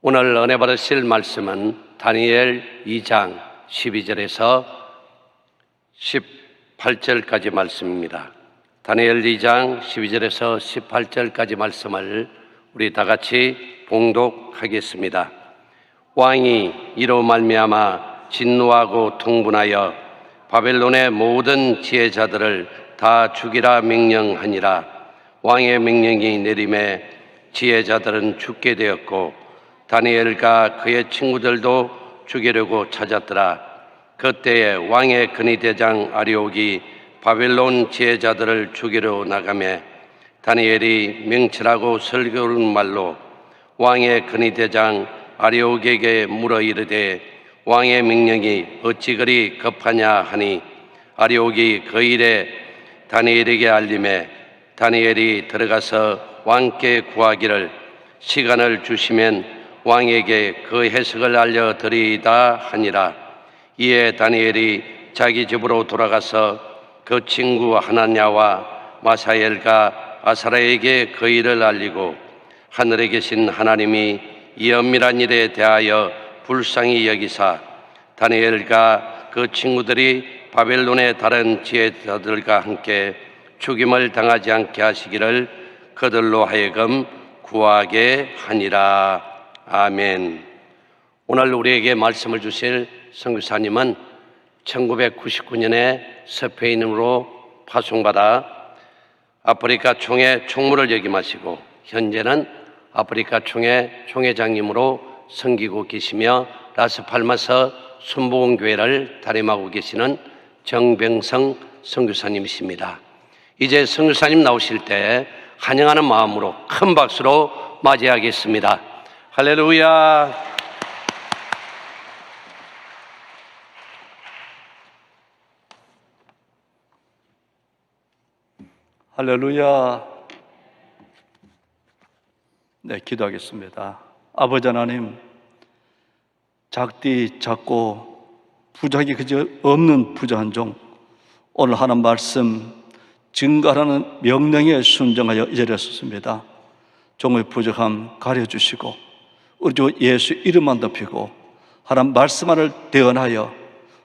오늘 은혜 받으실 말씀은 다니엘 2장 12절에서 18절까지 말씀입니다. 다니엘 2장 12절에서 18절까지 말씀을 우리 다 같이 봉독하겠습니다. 왕이 이로 말미암아 진노하고 통분하여 바벨론의 모든 지혜자들을 다 죽이라 명령하니라. 왕의 명령이 내림에 지혜자들은 죽게 되었고 다니엘과 그의 친구들도 죽이려고 찾았더라. 그때에 왕의 근위대장 아리옥이 바벨론 지혜자들을 죽이러 나가매 다니엘이 명철하고 설교하는 말로 왕의 근위대장 아리옥에게 물어 이르되 왕의 명령이 어찌 그리 급하냐 하니 아리옥이 그 일에 다니엘에게 알림해 다니엘이 들어가서 왕께 구하기를 시간을 주시면 왕에게 그 해석을 알려드리이다 하니라. 이에 다니엘이 자기 집으로 돌아가서 그 친구 하나냐와 마사엘과 아사라에게 그 일을 알리고 하늘에 계신 하나님이 이 엄밀한 일에 대하여 불쌍히 여기사 다니엘과 그 친구들이 바벨론의 다른 지혜자들과 함께 죽임을 당하지 않게 하시기를 그들로 하여금 구하게 하니라. 아멘. 오늘 우리에게 말씀을 주실 선교사님은 1999년에 스페인으로 파송받아 아프리카 총회 총무를 역임하시고 현재는 아프리카 총회 총회장님으로 섬기고 계시며 라스팔마스 순복음교회를 담임하고 계시는 정병성 선교사님이십니다. 이제 선교사님 나오실 때 환영하는 마음으로 큰 박수로 맞이하겠습니다. 할렐루야. 할렐루야. 네, 기도하겠습니다. 아버지 하나님, 작디 작고 부족이 그저 없는 부족한 종, 오늘 하는 말씀 증거하라는 명령에 순종하여 이 자리에 섰습니다. 종의 부족함 가려주시고 우리 주 예수 이름만 덮이고 하나님 말씀 안을 대언하여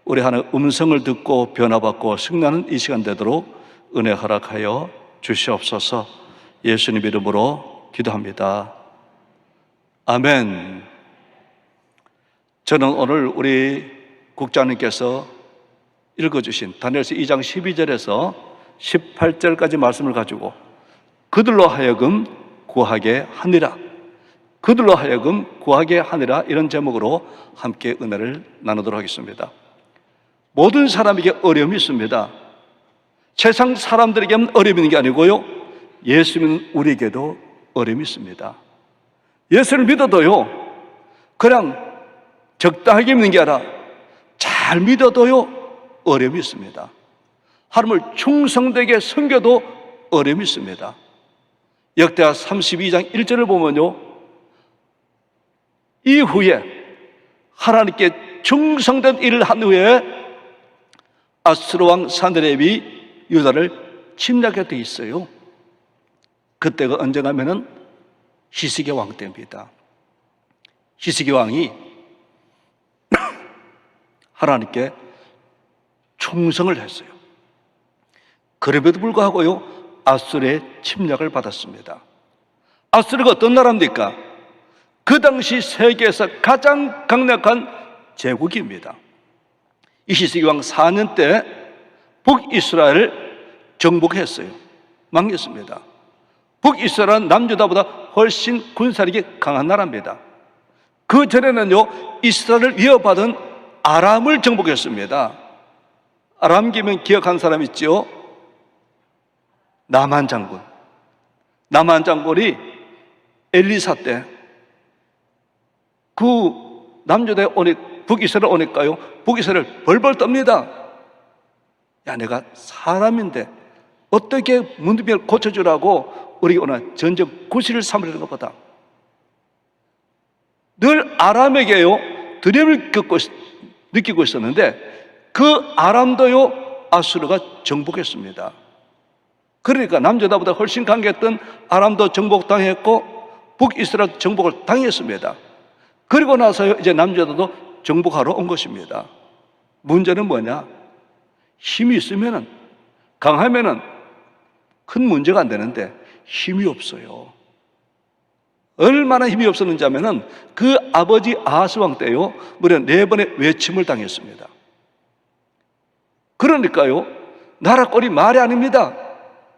우리 하나님 음성을 듣고 변화받고 승리하는 이 시간 되도록 은혜 허락하여 주시옵소서. 예수님 이름으로 기도합니다. 아멘. 저는 오늘 우리 국장님께서 읽어주신 다니엘서 2장 12절에서 18절까지 말씀을 가지고 그들로 하여금 구하게 하니라, 그들로 하여금 구하게 하니라, 이런 제목으로 함께 은혜를 나누도록 하겠습니다. 모든 사람에게 어려움이 있습니다. 세상 사람들에게는 어려움이 있는 게 아니고요, 예수 믿는 우리에게도 어려움이 있습니다. 예수를 믿어도요 그냥 적당하게 믿는 게 아니라 잘 믿어도요 어려움이 있습니다. 하나님을 충성되게 섬겨도 어려움이 있습니다. 역대하 32장 1절을 보면요, 이후에 하나님께 충성된 일을 한 후에 아수르 왕 사드렙이 유다를 침략하게 돼 있어요. 그때가 언제가 하면은 히스기 왕 때입니다. 히스기 왕이 하나님께 충성을 했어요. 그럼에도 불구하고요 아수르의 침략을 받았습니다. 아수르가 어떤 나라입니까? 그 당시 세계에서 가장 강력한 제국입니다. 이 히스기 왕 4년 때 북이스라엘을 정복했어요. 망했습니다. 북이스라엘은 남유다보다 훨씬 군사력이 강한 나라입니다. 그 전에는요 이스라엘을 위협받은 아람을 정복했습니다. 아람 기면 기억한 사람 있죠? 나만 장군. 나만 장군이 엘리사 때 그 남유다에 오니 북이스라엘 오니까요 북이스라엘 벌벌 떱니다. 야, 내가 사람인데 어떻게 문둥이를 고쳐주라고 우리 오늘 전쟁 구실을 삼으려는 것보다 늘 아람에게요 두려움을 느끼고 있었는데 그 아람도요 아수르가 정복했습니다. 그러니까 남유다보다 훨씬 강했던 아람도 정복당했고 북이스라엘 정복을 당했습니다. 그리고 나서 이제 남유다도 정복하러 온 것입니다. 문제는 뭐냐? 힘이 있으면은, 강하면은 큰 문제가 안 되는데 힘이 없어요. 얼마나 힘이 없었는지 하면은 그 아버지 아하스 왕 때요, 무려 4번의 외침을 당했습니다. 그러니까요, 나라 꼴이 말이 아닙니다.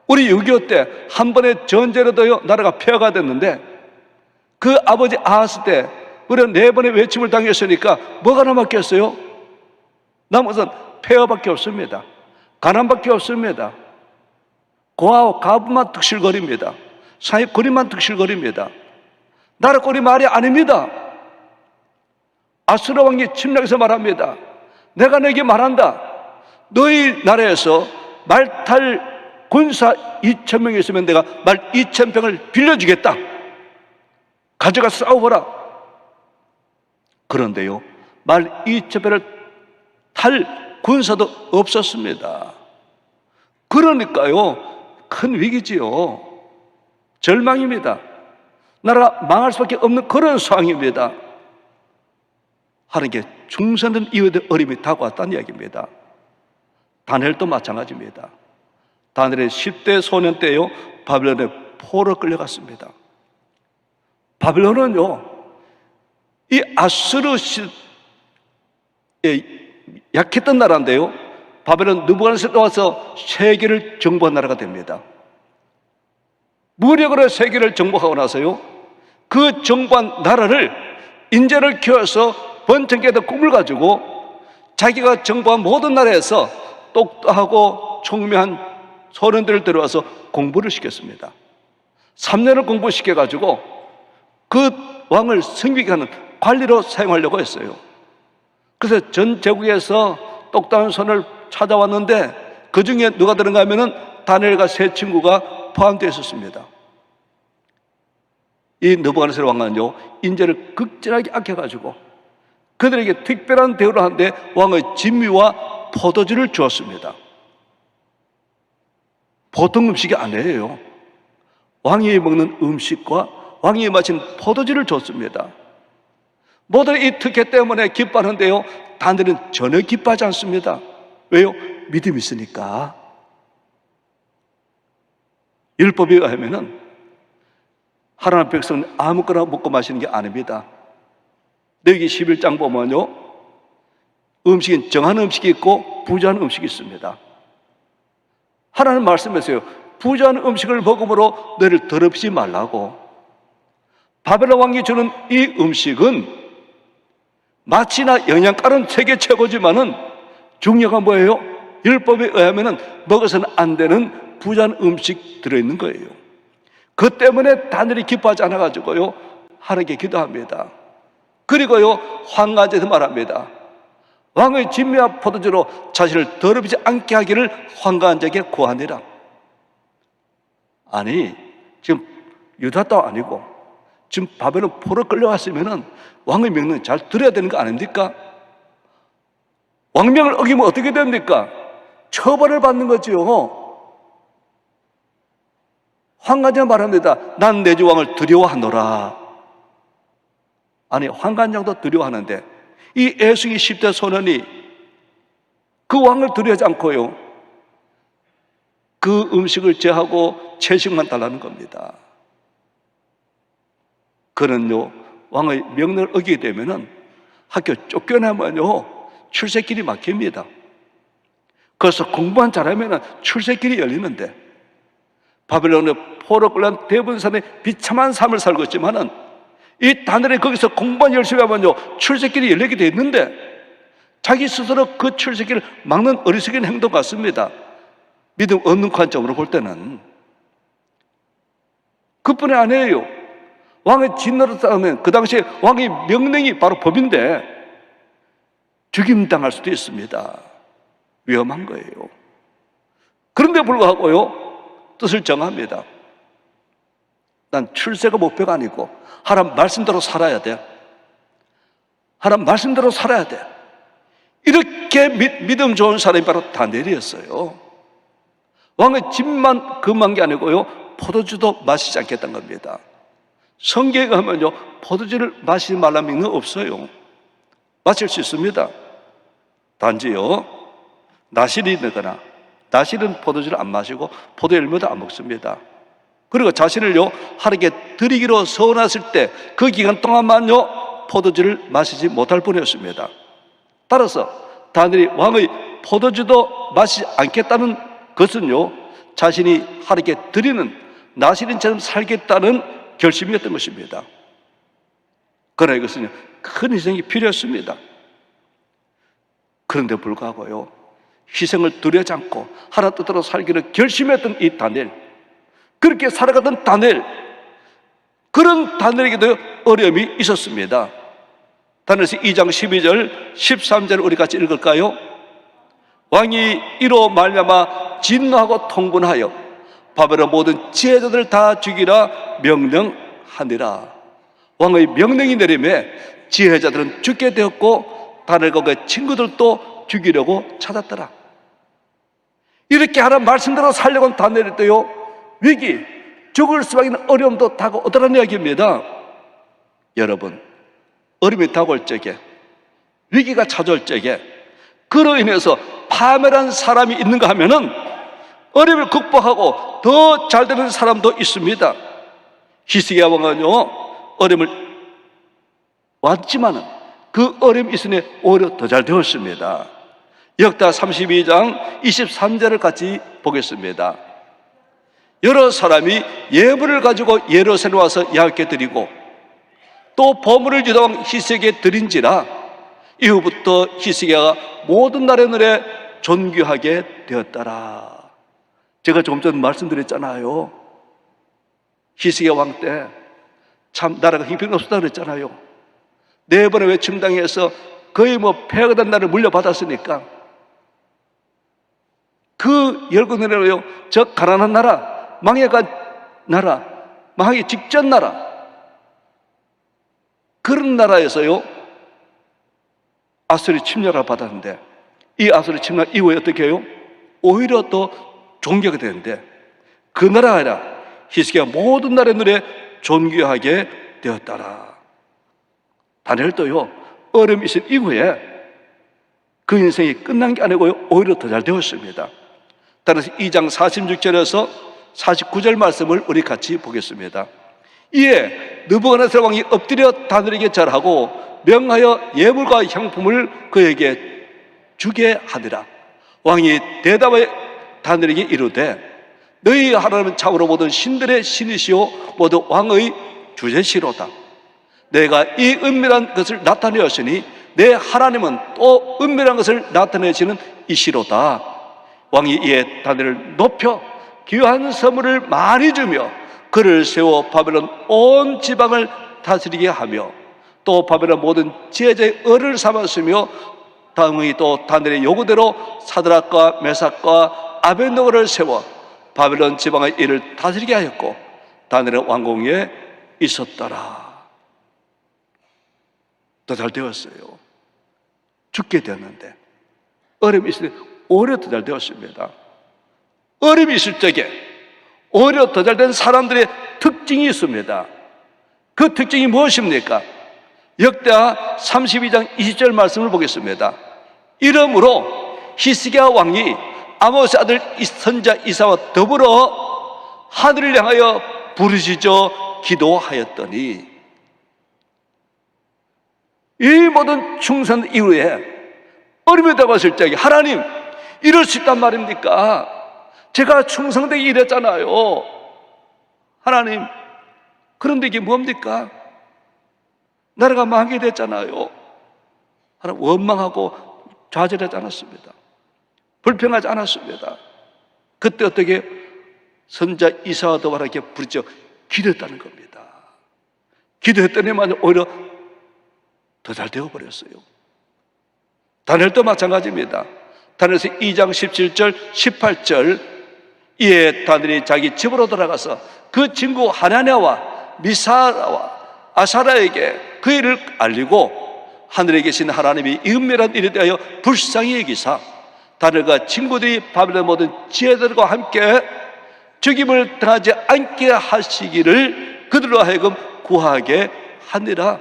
우리 6.25 때 한 번의 전쟁으로도요, 나라가 폐허가 됐는데 그 아버지 아하스 때 무려 4번의 외침을 당했으니까 뭐가 남았겠어요? 남은 것은 폐허밖에 없습니다. 가난밖에 없습니다. 고아와 가부만 득실거립니다. 사회 거리만 득실거립니다. 나라 꼴이 말이 아닙니다. 아수르 왕이 침략해서 말합니다. 내가 너에게 말한다. 너희 나라에서 말탈 군사 2,000명이 있으면 내가 말 2,000병을 빌려주겠다. 가져가 싸워보라. 그런데요, 말 2,000병을 탈 군사도 없었습니다. 그러니까요, 큰 위기지요. 절망입니다. 나라가 망할 수밖에 없는 그런 상황입니다. 하나님께 충성된 이유의 어림이 다가왔다는 이야기입니다. 다니엘도 마찬가지입니다. 다니엘의 10대 소년 때요, 바벨론의 포로 끌려갔습니다. 바벨론은요, 이 아수르 약했던 나라인데요, 바벨론 느부갓네살이 와서 세계를 정복한 나라가 됩니다. 무력으로 세계를 정복하고 나서요, 그 정복한 나라를 인재를 키워서 번창기에다 꿈을 가지고 자기가 정복한 모든 나라에서 똑똑하고 총명한 소년들을 데려와서 공부를 시켰습니다. 3년을 공부시켜가지고 그 왕을 섬기게 하는 관리로 사용하려고 했어요. 그래서 전 제국에서 똑똑한 손을 찾아왔는데 그 중에 누가 들은가 하면은 다니엘과 세 친구가 포함되어 있었습니다. 이 느부갓네살 왕은요, 인재를 극진하게 아껴가지고 그들에게 특별한 대우를 하는데 왕의 진미와 포도주를 주었습니다. 보통 음식이 아니에요. 왕이 먹는 음식과 왕이 마신 포도주를 줬습니다. 모두 이 특혜 때문에 기뻐하는데요, 다니엘은 전혀 기뻐하지 않습니다. 왜요? 믿음이 있으니까. 율법에 의하면은 하나님 백성은 아무거나 먹고 마시는 게 아닙니다. 레위기 11장 보면요, 음식은 정한 음식이 있고 부정한 음식이 있습니다. 하나님 말씀하세요. 부정한 음식을 먹음으로 너를 더럽히지 말라고. 바벨론 왕이 주는 이 음식은 맛이나 영양가는 세계 최고지만은 중요한 뭐예요? 율법에 의하면은 먹어서는 안 되는 부정한 음식 들어있는 거예요. 그 때문에 다니엘이 기뻐하지 않아가지고요, 하나님께 기도합니다. 그리고요, 환관제에서 말합니다. 왕의 진미와 포도주로 자신을 더럽히지 않게 하기를 환관제에게 구하니라. 아니, 지금 유다도 아니고 지금 바벨론 포로 끌려갔으면은 왕의 명령 잘 들어야 되는 거 아닙니까? 왕명을 어기면 어떻게 됩니까? 처벌을 받는 거지요. 환관제가 말합니다. 난 내 주 왕을 두려워하노라. 아니, 환관장도 두려워하는데 이 애숙이 10대 소년이 그 왕을 두려워하지 않고요, 그 음식을 제하고 채식만 달라는 겁니다. 그는요, 왕의 명령을 어기게 되면은 학교 쫓겨나면요, 출세길이 막힙니다. 그래서 공부만 잘하면은 출세길이 열리는데, 바벨론의 포로 끌려간 대부분 사람이 비참한 삶을 살고 있지만은 이 다니엘이 거기서 공부만 열심히 하면요, 출세길이 열리게 돼 있는데 자기 스스로 그 출세길을 막는 어리석은 행동 같습니다. 믿음 없는 관점으로 볼 때는. 그뿐이 아니에요. 왕의 진노를 따르면 그 당시에 왕의 명령이 바로 법인데 죽임당할 수도 있습니다. 위험한 거예요. 그런데 불구하고요, 뜻을 정합니다. 난 출세가 목표가 아니고 하나님 말씀대로 살아야 돼. 하나님 말씀대로 살아야 돼. 이렇게 믿음 좋은 사람이 바로 다니엘이었어요. 왕의 집만 금한 게 아니고요, 포도주도 마시지 않겠다는 겁니다. 성경에 가면요, 포도주를 마시지 말라는 명령 없어요. 마실 수 있습니다. 단지요, 나실이 있거나, 나실은 포도주를 안 마시고 포도 열매도 안 먹습니다. 그리고 자신을요, 하나님께 드리기로 서원했을 때 그 기간 동안만요, 포도주를 마시지 못할 뿐이었습니다. 따라서 다니엘이 왕의 포도주도 마시지 않겠다는 것은요, 자신이 하나님께 드리는 나실인처럼 살겠다는 결심이었던 것입니다. 그러나 이것은 큰 희생이 필요했습니다. 그런데 불구하고요, 희생을 두려워하지 않고 하나 뜻대로 살기를 결심했던 이 다니엘, 그렇게 살아가던 다니엘, 그런 다니엘에게도 어려움이 있었습니다. 다니엘서 2장 12절 13절 우리 같이 읽을까요? 왕이 이로 말미암아 진노하고 통분하여 바벨론 모든 지혜자들을 다 죽이라 명령하니라. 왕의 명령이 내림에 지혜자들은 죽게 되었고 다니엘과 그의 친구들도 죽이려고 찾았더라. 이렇게 하는 말씀대로 살려고 한 다니엘이 또요, 위기, 죽을 수밖에 있는 어려움도 다가오더라는 이야기입니다. 여러분, 어려움이 다가올 적에, 위기가 찾아올 적에 그로 인해서 파멸한 사람이 있는가 하면은 어려움을 극복하고 더 잘 되는 사람도 있습니다. 히스기야 왕은요, 어려움을 왔지만은 그 어려움이 있으니 오히려 더 잘 되었습니다. 역다 32장 23절을 같이 보겠습니다. 여러 사람이 예물을 가지고 예루살렘에 와서 야훼께 드리고 또 보물을 유다왕 히스기야에게 드린지라 이후부터 히스기야가 모든 나라의 눈에 존귀하게 되었더라. 제가 조금 전 말씀드렸잖아요. 히스기야 왕 때 참 나라가 형편없었다 그랬잖아요. 4번의 외침당해서 거의 폐허가 된 나라를 물려받았으니까 그 열국내로요, 저 가난한 나라, 망해간 나라, 망하기 직전 나라, 그런 나라에서요 아수리 침략을 받았는데 이 아수리 침략 이후에 어떻게 해요? 오히려 또 존귀하게 되는데 그 나라가 아니라 히스기야 모든 나라의 눈에 존귀하게 되었더라. 다니엘도요 어려움이 있은 이후에 그 인생이 끝난 게 아니고요 오히려 더 잘 되었습니다. 따라서 2장 46절에서 49절 말씀을 우리 같이 보겠습니다. 이에 느부갓네살 왕이 엎드려 다니엘에게 절하고 명하여 예물과 향품을 그에게 주게 하더라. 왕이 대답하여 다니엘에게 이르되 너희 하나님은 참으로 모든 신들의 신이시오 모두 왕의 주제시로다. 내가 이 은밀한 것을 나타내었으니 내 하나님은 또 은밀한 것을 나타내시는 이시로다. 왕이 이에 다니엘을 높여 귀한 선물을 많이 주며 그를 세워 바벨론 온 지방을 다스리게 하며 또 바벨론 모든 지혜자의 을을 삼았으며 다음이 또 다니엘의 요구대로 사드락과 메삭과 아벤노고를 세워 바벨론 지방의 일을 다스리게 하였고 다니엘은 왕궁에 있었더라. 더 잘 되었어요. 죽게 되었는데 어려움이 있을 때 오히려 더 잘 되었습니다. 어려움이 있을 적에 오히려 더 잘 된 사람들의 특징이 있습니다. 그 특징이 무엇입니까? 역대하 32장 20절 말씀을 보겠습니다. 이러므로 히스기야 왕이 아모스 아들 선자 이사와 더불어 하늘을 향하여 부르짖어 기도하였더니 이 모든 충성 이후에 어려움이 다가왔을 적에 하나님 이럴 수 있단 말입니까? 제가 충성되게 일했잖아요. 하나님 그런데 이게 뭡니까? 나라가 망하게 됐잖아요. 하나님 원망하고 좌절하지 않았습니다. 불평하지 않았습니다. 그때 어떻게 선자 이사와 더불어 이렇게 부르짖어 기도했다는 겁니다. 기도했더니만 오히려 더 잘 되어버렸어요. 다니엘도 마찬가지입니다. 다니엘서 2장 17절 18절 이에 다니엘이 자기 집으로 돌아가서 그 친구 하나냐와 미사라와 아사라에게 그 일을 알리고 하늘에 계신 하나님이 이 은밀한 일에 대하여 불쌍히 여기사 다니엘과 친구들이 바벨론 모든 지혜들과 함께 죽임을 당하지 않게 하시기를 그들로 하여금 구하게 하니라.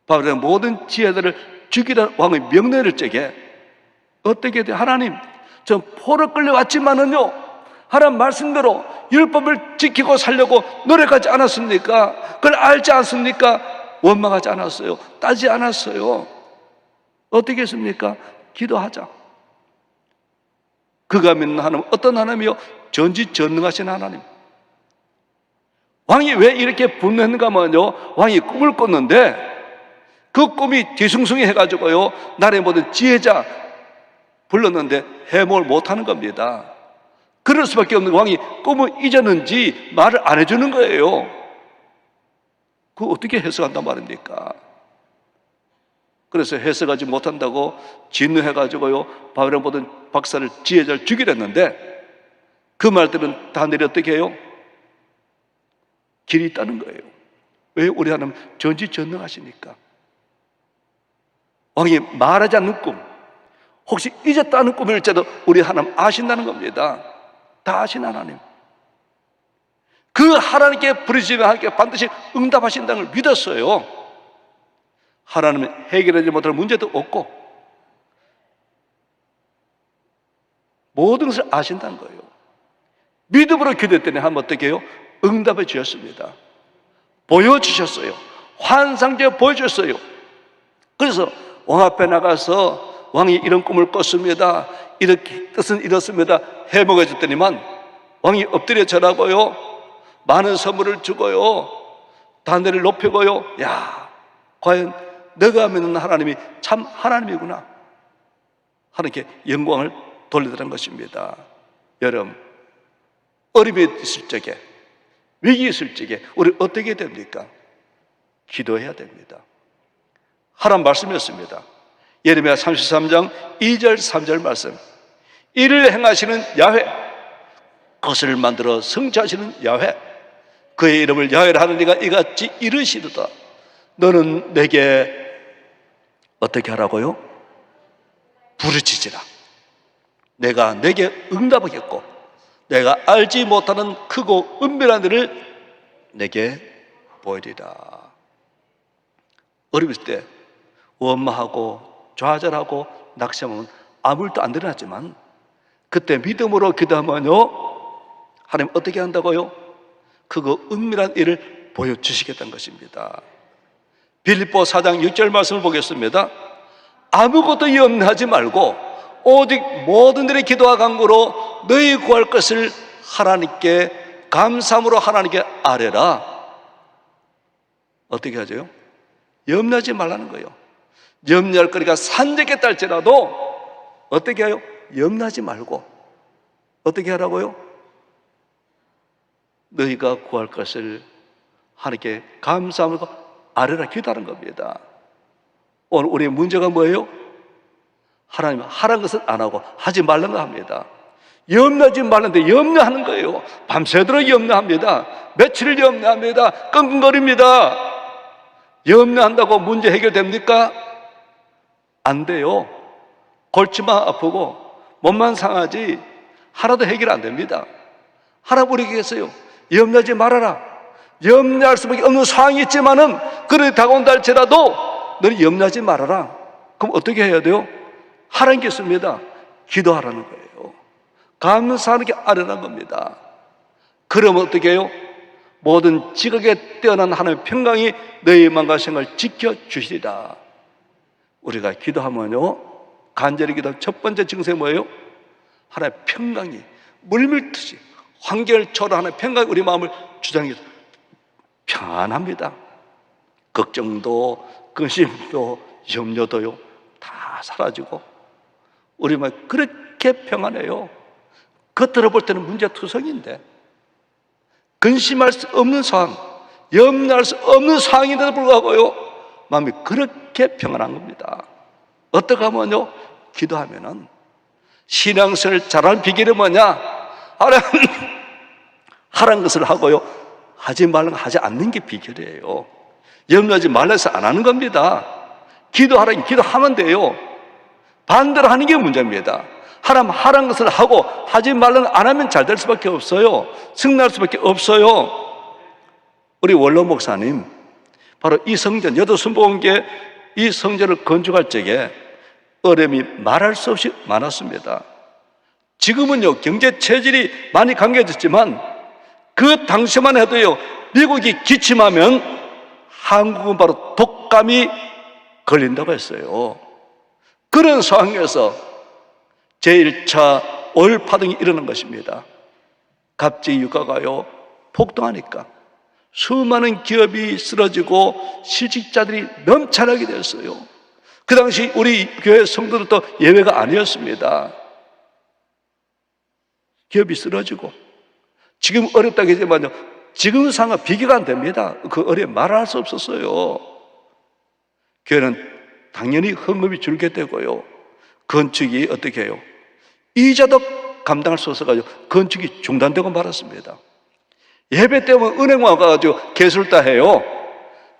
바벨의 모든 지혜들을 죽이라는 왕의 명령을 적에 어떻게 돼? 하나님, 전 포로 끌려왔지만은요, 하나님 말씀대로 율법을 지키고 살려고 노력하지 않았습니까? 그걸 알지 않습니까? 원망하지 않았어요. 따지지 않았어요. 어떻게 했습니까? 기도하자. 그가 믿는 하나님, 어떤 하나님이요? 전지전능하신 하나님. 왕이 왜 이렇게 분노했는가 하면요, 왕이 꿈을 꿨는데 그 꿈이 뒤숭숭해 해가지고요, 나라의 모든 지혜자 불렀는데 해몽을 못하는 겁니다. 그럴 수밖에 없는 왕이 꿈을 잊었는지 말을 안 해주는 거예요. 그거 어떻게 해석한단 말입니까? 그래서 해석하지 못한다고 진노해가지고요, 바벨론 모든 박사를, 지혜자를 죽이려 했는데 그 말들은 다니엘이 어떻게 해요? 길이 있다는 거예요. 왜? 우리 하나님 전지전능하시니까. 왕이 말하지 않는 꿈, 혹시 잊었다는 꿈일지라도 우리 하나님 아신다는 겁니다. 다 아신 하나님. 그 하나님께 부르짖으면 하나님께 반드시 응답하신다는 걸 믿었어요. 하나님은 해결하지 못할 문제도 없고 모든 것을 아신다는 거예요. 믿음으로 기도했더니 하면 어떻게 해요? 응답해 주셨습니다. 보여주셨어요. 환상적으로 보여주셨어요. 그래서 왕 앞에 나가서 왕이 이런 꿈을 꿨습니다. 이렇게 뜻은 이렇습니다. 해몽해 줬더니만 왕이 엎드려 절하고요, 많은 선물을 주고요, 다니엘을 높이고요. 야, 과연 너가 믿는 하나님이 참 하나님이구나. 하나님께 영광을 돌리더라는 것입니다. 여러분, 어려움이 있을 적에, 위기 있을 적에 우리 어떻게 해야 됩니까? 기도해야 됩니다. 하나님 말씀이었습니다. 예레미야 33장 2절 3절 말씀. 이를 행하시는 야훼, 것을 만들어 성취하시는 야훼, 그의 이름을 야훼라 하는 이가 이같이 이르시도다. 너는 내게 어떻게 하라고요? 부르짖으라. 내가 내게 응답하겠고 내가 알지 못하는 크고 은밀한 일을 내게 보이리라. 어렸을 때 원망하고 좌절하고 낙심하면 아무 일도 안 일어났지만 그때 믿음으로 기도하면요, 하나님 어떻게 한다고요? 그거 은밀한 일을 보여주시겠다는 것입니다. 빌립보 4장 6절 말씀을 보겠습니다. 아무것도 염려하지 말고 오직 모든 일의 기도와 간구로 너희 구할 것을 하나님께 감사함으로 하나님께 아뢰라. 어떻게 하죠? 염려하지 말라는 거예요. 염려할 거리가 산적에 딸지라도 어떻게 해요? 염려하지 말고 어떻게 하라고요? 너희가 구할 것을 하나님께 감사함으로 아뢰라, 기도하는 겁니다. 오늘 우리의 문제가 뭐예요? 하나님 하라는 것은 안 하고 하지 말라는 거 합니다. 염려하지 말라는데 염려하는 거예요. 밤새도록 염려합니다. 며칠을 염려합니다. 끙끙거립니다. 염려한다고 문제 해결됩니까? 안 돼요. 골치만 아프고 몸만 상하지 하나도 해결 안 됩니다. 하나님 우리에게 했어요. 염려하지 말아라. 염려할 수밖에 없는 상황이 있지만은 그래 다가온다 할지라도 너는 염려하지 말아라. 그럼 어떻게 해야 돼요? 하나님께 있습니다. 기도하라는 거예요. 감사하는 게 아뢰라는 겁니다. 그러면 어떻게 해요? 모든 지극하게 뛰어난 하나님의 평강이 너희 마음과 생각을 지켜주시리라. 우리가 기도하면요, 간절히 기도하면 첫 번째 증세 뭐예요? 하나님의 평강이 물밀듯이 환경을 초월하는 평강이 우리 마음을 주장해서 평안합니다. 걱정도 근심도 염려도요 다 사라지고 우리 마음이 그렇게 평안해요. 겉으로 볼 때는 문제투성인데 근심할 수 없는 상황, 염려할 수 없는 상황인데도 불구하고요 마음이 그렇게 평안한 겁니다. 어떻게 하면요? 기도하면은 신앙생활을 잘하는 비결이 뭐냐? 하라는 것을 하고요, 하지 말라는 거 하지 않는 게 비결이에요. 염려하지 말라서 안 하는 겁니다. 기도하라니 기도하면 돼요. 반대로 하는 게 문제입니다. 하라는 것을 하고 하지 말라는 거 안 하면 잘 될 수밖에 없어요. 승리할 수밖에 없어요. 우리 원로 목사님, 바로 이 성전, 여도순복음교회 이 성전을 건축할 적에 어려움이 말할 수 없이 많았습니다. 지금은요, 경제 체질이 많이 강해졌지만 그 당시만 해도요, 미국이 기침하면 한국은 바로 독감이 걸린다고 했어요. 그런 상황에서 제1차 올파동이 일어난 것입니다. 갑자기 유가가요, 폭등하니까 수많은 기업이 쓰러지고 실직자들이 넘쳐나게 됐어요. 그 당시 우리 교회 성도들도 예외가 아니었습니다. 기업이 쓰러지고 지금 어렵다고 하지만요, 지금 상황과 비교가 안 됩니다. 그 어려움 말할 수 없었어요. 교회는 당연히 헌금이 줄게 되고요, 건축이 어떻게 해요? 이자도 감당할 수 없어가지고 건축이 중단되고 말았습니다. 예배 때문에 은행 와가지고 개수를 다 해요.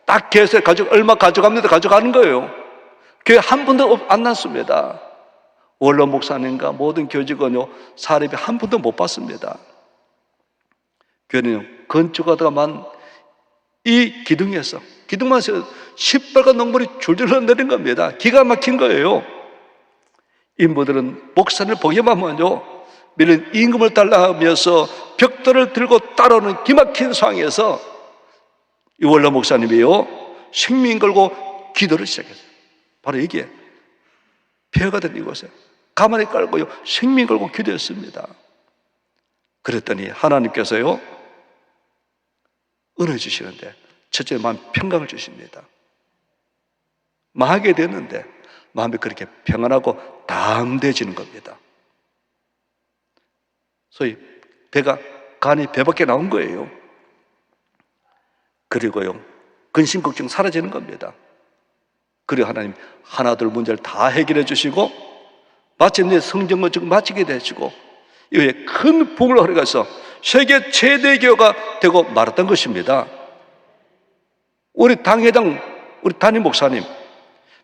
딱 개수에 얼마 가져갑니다. 가져가는 거예요. 교회 한 푼도 안 났습니다. 원로 목사님과 모든 교직원요, 사례비 한 푼도 못 받습니다. 교회는 건축하다가만 이 기둥만 해서 시뻘건 농물이 줄줄 흘러내린 겁니다. 기가 막힌 거예요. 인부들은 목사를 보기만 하면요, 밀린 임금을 달라 하면서 벽돌을 들고 따라오는 기막힌 상황에서 이 원로 목사님이요, 생명 걸고 기도를 시작했어요. 바로 이게 폐허가 된 이곳에 가만히 깔고요, 생명 걸고 기도했습니다. 그랬더니 하나님께서요, 은혜 주시는데 첫째 마음 평강을 주십니다. 망하게 됐는데 마음이 그렇게 평안하고 담대해지는 겁니다. 소위 간이 배 밖에 나온 거예요. 그리고요, 근심 걱정 사라지는 겁니다. 그리고 하나님 하나둘 문제를 다 해결해 주시고 마침내 성전 건축 마치게 되시고 이후에 큰 붐을 허려가서 세계 최대 교회가 되고 말았던 것입니다. 우리 당회장, 우리 담임 목사님,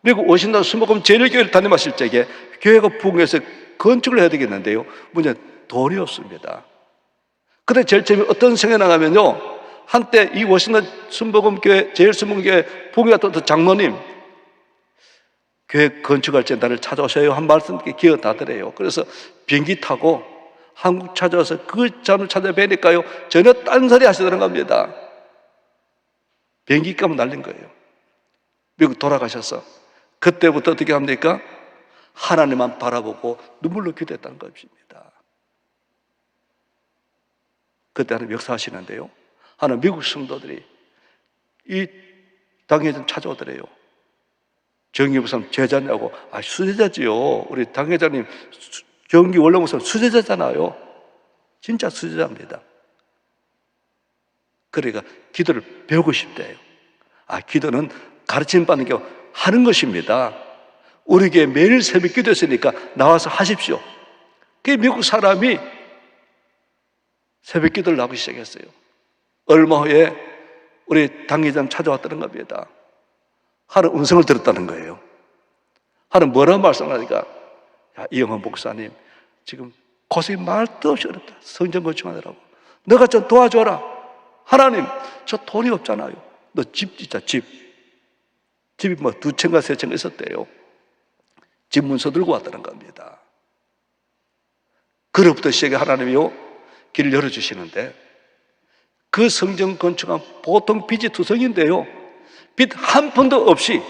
미국 워싱턴 순복음 제1교회를 담임하실 적에 교회가 부흥해서 건축을 해야 되겠는데요, 문제는 돈이 없습니다. 그때 제일 처음에 어떤 생각이 나가면요, 한때 이 워싱턴 순복음교회, 제1순복음교회 부흥했던 장로님, 교회 건축할 때 나를 찾아오셔요 한 말씀 기억나더래요. 그래서 비행기 타고 한국 찾아와서 그 잠을 찾아뵈니까요, 전혀 딴소리 하시더란 겁니다. 비행기 값은 날린 거예요. 미국 돌아가셔서 그때부터 어떻게 합니까? 하나님만 바라보고 눈물로 기도했다는 것입니다. 그때 하나님 역사하시는데요, 하나 미국 성도들이 이 당회에 좀 찾아오더래요. 정기 목사님 제자냐고. 수제자지요. 우리 당회장님 정기 원로 목사님 수제자잖아요. 진짜 수제자입니다. 그러니까 기도를 배우고 싶대요. 기도는 가르침 받는 게 하는 것입니다. 우리 교회 매일 새벽 기도했으니까 나와서 하십시오. 그 미국 사람이 새벽 기도를 하기 시작했어요. 얼마 후에 우리 당회장 찾아왔다는 겁니다. 하는 음성을 들었다는 거예요. 하는 뭐라고 말씀하니까, 이영헌 목사님 지금 고생이 말도 없이 어렵다. 성전 건축하느라고. 너가 좀 도와줘라. 하나님, 저 돈이 없잖아요. 너 집 짓자, 집. 집이 뭐 2채인가 3채인가 있었대요. 집 문서 들고 왔다는 겁니다. 그로부터 시작해 하나님이요, 길을 열어주시는데, 그 성전 건축은 보통 빚이 2성인데요, 빚 한 푼도 없이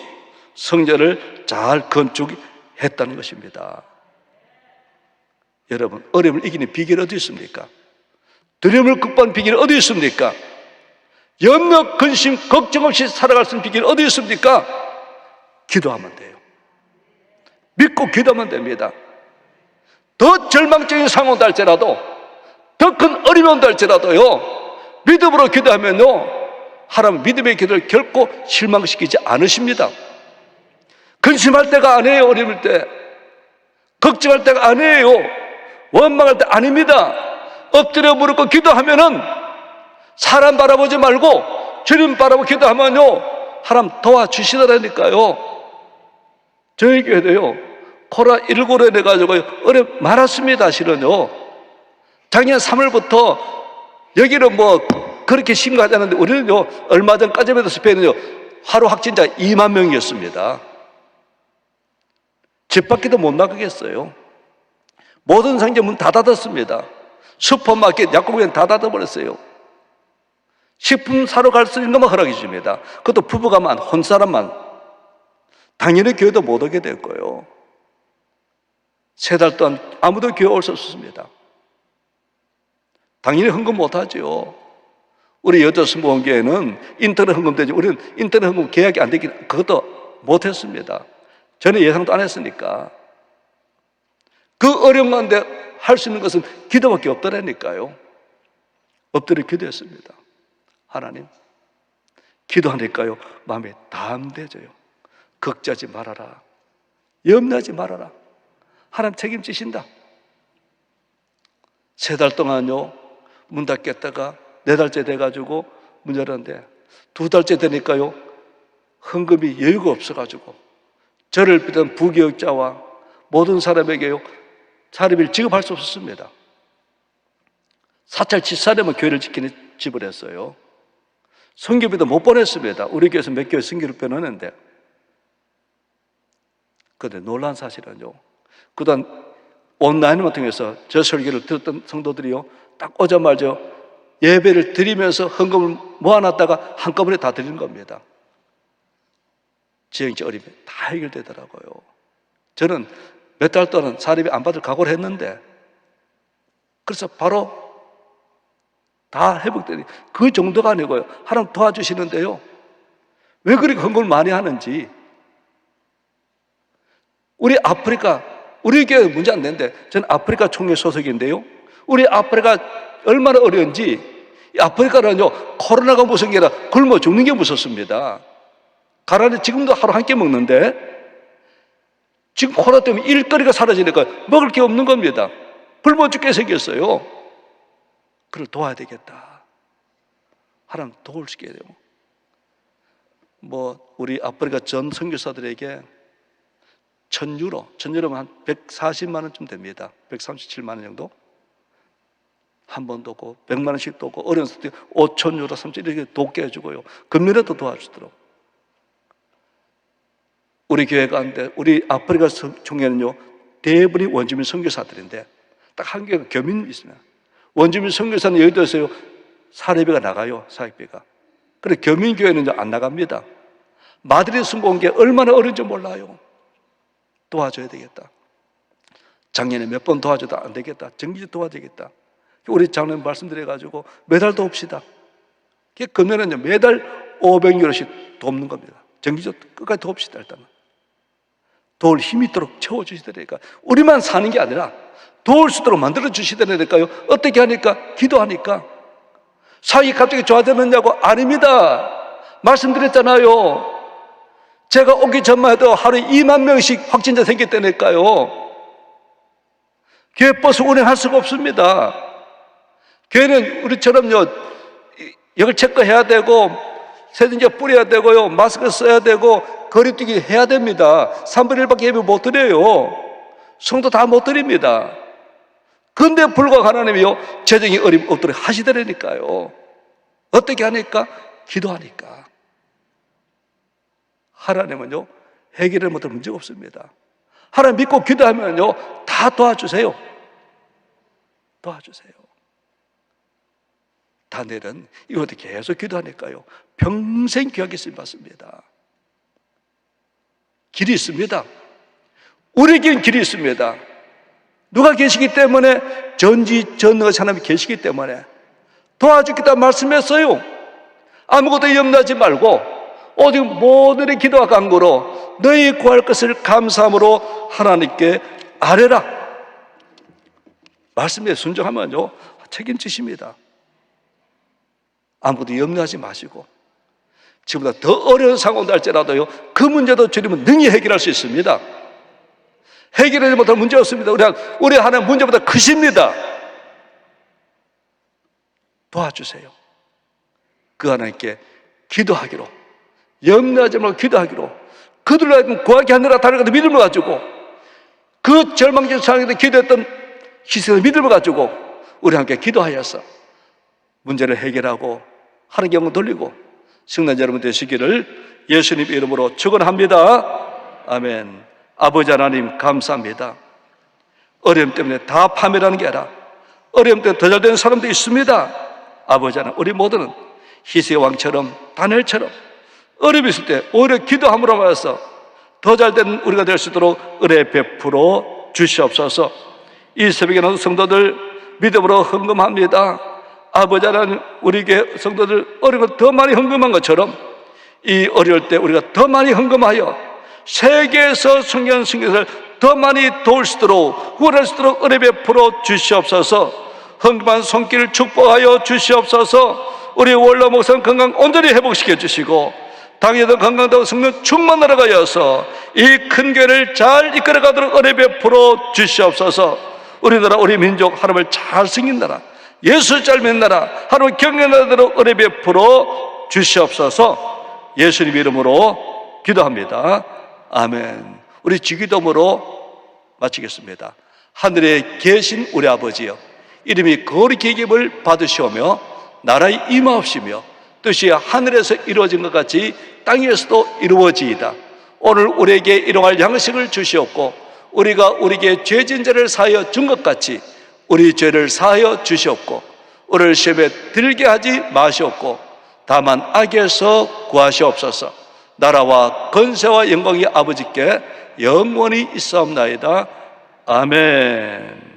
성전을 잘 건축했다는 것입니다. 여러분, 어려움을 이기는 비결이 어디 있습니까? 두려움을 극복하는 비결이 어디 있습니까? 염려, 근심, 걱정 없이 살아갈 수 있는 비결이 어디 있습니까? 기도하면 돼요. 믿고 기도하면 됩니다. 더 절망적인 상황 온다 할지라도, 더 큰 어려움이 온다 할지라도요, 믿음으로 기도하면요, 하나님 믿음의 기도를 결코 실망시키지 않으십니다. 근심할 때가 아니에요. 어려울 때 걱정할 때가 아니에요. 원망할 때 아닙니다. 엎드려 무릎 꿇고 기도하면은 사람 바라보지 말고 주님 바라보고 기도하면요, 하나님 도와주시더라니까요. 저희 교회도요, 코로나19로 인해가지고 어려움 많았습니다. 실은요, 작년 3월부터 여기는 뭐 그렇게 심각하지 않은데 우리는요, 얼마 전까지만 해도 스페인은요, 하루 확진자 2만 명이었습니다. 집 밖에도 못 나가겠어요. 모든 상점 문 다 닫았습니다. 슈퍼마켓, 약국엔 다 닫아버렸어요. 식품 사러 갈 수 있는 것만 허락해 줍니다. 그것도 부부가만, 혼사람만. 당연히 교회도 못 오게 될 거예요. 3달 동안 아무도 교회 올 수 없습니다. 당연히 헌금 못 하죠. 우리 여자수목원교회는 인터넷 헌금 되지, 우리는 인터넷 헌금 계약이 안 되긴, 그것도 못 했습니다. 저는 예상도 안 했으니까. 그 어려운 가운데 할 수 있는 것은 기도밖에 없더라니까요. 엎드려 기도했습니다. 하나님, 기도하니까요, 마음에 담대져요. 걱정하지 말아라. 염려하지 말아라. 하나님 책임지신다. 3달 동안요, 문 닫겠다가 4달째 돼가지고 문 열었는데 2달째 되니까요, 헌금이 여유가 없어가지고 저를 비롯한 부교육자와 모든 사람에게요, 사례비를 지급할 수 없었습니다. 사찰 집사람은 교회를 지키는 집을 했어요. 선교비도 못 보냈습니다. 우리 교회에서 몇 교회 선교를 보냈는데. 그런데 놀란 사실은요, 그동안 온라인을 통해서 저 설교를 들었던 성도들이요, 딱 오자마자 예배를 드리면서 헌금을 모아놨다가 한꺼번에 다 드리는 겁니다. 지형적 어림이 다 해결되더라고요. 저는 몇 달 동안 사례비 안 받을 각오를 했는데, 그래서 바로 다 회복되니 그 정도가 아니고요, 하나님 도와주시는데요, 왜 그렇게 헌금을 많이 하는지. 우리 아프리카, 우리 교회 문제 안 되는데, 저는 아프리카 총회 소속인데요, 우리 아프리카 얼마나 어려운지. 아프리카는요, 코로나가 무서운 게 아니라 굶어 죽는 게 무섭습니다. 가라니 지금도 하루 한 끼 먹는데, 지금 코로나 때문에 일거리가 사라지니까 먹을 게 없는 겁니다. 굶어 죽게 생겼어요. 그걸 도와야 되겠다. 하나님 도울 수 있게 돼요. 우리 아프리카 전 선교사들에게 1,000유로면 한 140만 원쯤 됩니다. 137만 원 정도? 한 번도 없고 100만 원씩도 없고, 어려운 때 5,000유로, 3,000 이렇게 돕게 해주고요, 금년에도 도와주도록. 우리 교회 가운데 우리 아프리카 총회는요, 대부분이 원주민 선교사들인데 딱 한 교회가 교민이 있습니다. 원주민 선교사는 여의도에서요, 사례비가 나가요, 사역비가. 그런데 교민교회는 안 나갑니다. 마드리드 순복음교회 얼마나 어려운지 몰라요. 도와줘야 되겠다. 작년에 몇 번 도와줘도 안 되겠다. 정기적 도와야겠다. 우리 장로님 말씀드려가지고 매달 도웁시다. 금년은요, 매달 500유로씩 돕는 겁니다. 정기적 끝까지 도웁시다. 일단은 도울 힘이 있도록 채워주시더라니까. 우리만 사는 게 아니라 도울 수 있도록 만들어 주시더라니까요. 어떻게 하니까? 기도하니까. 사역이 갑자기 좋아졌느냐고? 아닙니다. 말씀드렸잖아요. 제가 오기 전만 해도 하루에 2만 명씩 확진자 생겼다니까요. 교회 버스 운행할 수가 없습니다. 교회는 우리처럼요, 이걸 체크해야 되고, 세균제 뿌려야 되고요, 마스크 써야 되고, 거리두기 해야 됩니다. 3분의 1밖에 예배 못 드려요. 성도 다 못 드립니다. 그런데 불구하고 하나님이요, 재정이 어림 없도록 하시더라니까요. 어떻게 하니까? 기도하니까. 하나님은요, 해결을 못할 문제가 없습니다. 하나님 믿고 기도하면요, 다 도와주세요. 도와주세요. 다니엘은 이것도 계속 기도하니까요, 평생 귀하게 쓰임받습니다. 길이 있습니다. 우리에겐 길이 있습니다. 누가 계시기 때문에? 전지전능하신 하나님이 계시기 때문에 도와주겠다 말씀했어요. 아무것도 염려하지 말고 오직 모든 기도와 간구로 너희 구할 것을 감사함으로 하나님께 아뢰라. 말씀에 순종하면요, 책임지십니다. 아무것도 염려하지 마시고, 지금보다 더 어려운 상황도 할지라도요, 그 문제도 주님은 능히 해결할 수 있습니다. 해결하지 못할 문제 없습니다. 우리 하나님 문제보다 크십니다. 도와주세요. 그 하나님께 기도하기로, 염려하지 말고 기도하기로, 그들로 하여금 구하게 하느라 다른 것도 믿음을 가지고, 그 절망적 상황에서 기도했던 희생의 믿음을 가지고 우리 함께 기도하여서 문제를 해결하고 하는 경우 돌리고 승리자 여러분 되시기를 예수님 이름으로 축원합니다. 아멘. 아버지 하나님 감사합니다. 어려움 때문에 다 파멸하는 게 아니라 어려움 때문에 더 잘되는 사람도 있습니다. 아버지 하나님, 우리 모두는 희세의 왕처럼 다니엘처럼 어려움이 있을 때 오히려 기도함으로 말해서 더 잘된 우리가 될 수 있도록 은혜 베풀어 주시옵소서. 이 새벽에는 성도들 믿음으로 헌금합니다. 아버지 하나님, 우리에게 성도들 어려운 것 더 많이 헌금한 것처럼 이 어려울 때 우리가 더 많이 헌금하여 세계에서 성경 승리를 더 많이 도울 수 있도록 구원할 수 있도록 은혜 베풀어 주시옵소서. 헌금한 손길을 축복하여 주시옵소서. 우리 원로 목사님 건강 온전히 회복시켜 주시고 당에도 건강하고 성령 충만하게 하여서 이 큰 교회를 잘 이끌어가도록 은혜 베풀어 주시옵소서. 우리나라 우리 민족 하나님을 잘 섬긴 나라, 예수 잘 믿는 나라, 하나님을 경외하도록 은혜 베풀어 주시옵소서. 예수님 이름으로 기도합니다. 아멘. 우리 주기도문으로 마치겠습니다. 하늘에 계신 우리 아버지여, 이름이 거룩히 여김을 받으시오며 나라의 임하옵시며 뜻이 하늘에서 이루어진 것 같이 땅에서도 이루어지이다. 오늘 우리에게 일용할 양식을 주시옵고 우리가 우리에게 죄진 자를 사하여 준 것 같이 우리 죄를 사하여 주시옵고 우리를 시험에 들게 하지 마시옵고 다만 악에서 구하시옵소서. 나라와 권세와 영광이 아버지께 영원히 있사옵나이다. 아멘.